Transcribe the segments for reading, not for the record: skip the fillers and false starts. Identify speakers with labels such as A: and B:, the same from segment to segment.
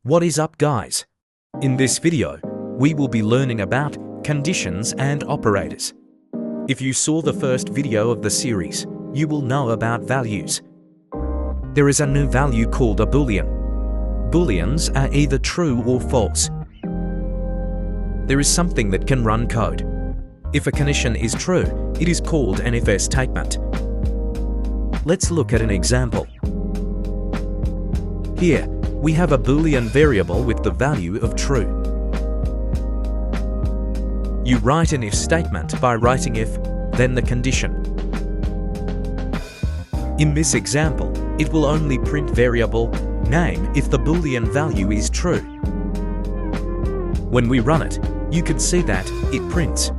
A: What is up, guys? In this video, we will be learning about conditions and operators. If you saw the first video of the series, you will know about values. There is a new value called a boolean. Booleans are either true or false. There is something that can run code. If a condition is true, it is called an if-else statement. Let's look at an example. Here, we have a Boolean variable with the value of true. You write an if statement by writing if, then the condition. In this example, it will only print variable name if the Boolean value is true. When we run it, you can see that it prints.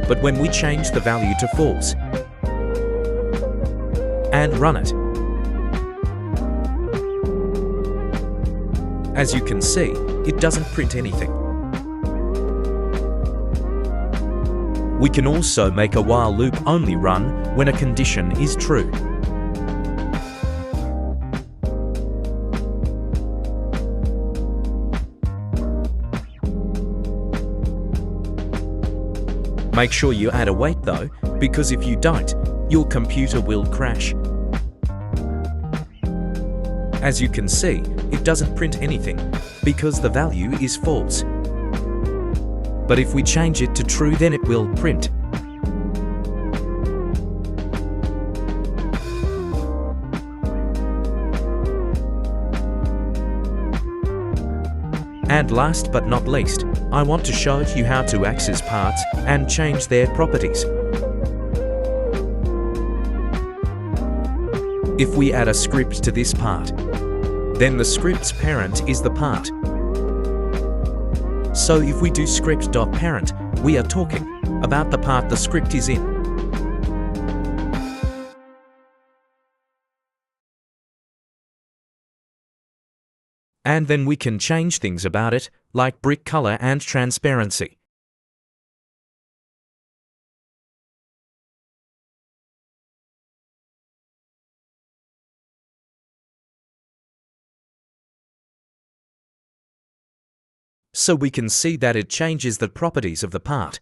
A: But when we change the value to false and run it, as you can see, it doesn't print anything. We can also make a while loop only run when a condition is true. Make sure you add a wait though, because if you don't, your computer will crash. As you can see, it doesn't print anything, because the value is false. But if we change it to true, then it will print. And last but not least, I want to show you how to access parts and change their properties. If we add a script to this part, then the script's parent is the part. So if we do script.parent, we are talking about the part the script is in. And then we can change things about it, like brick color and transparency. So we can see that it changes the properties of the part.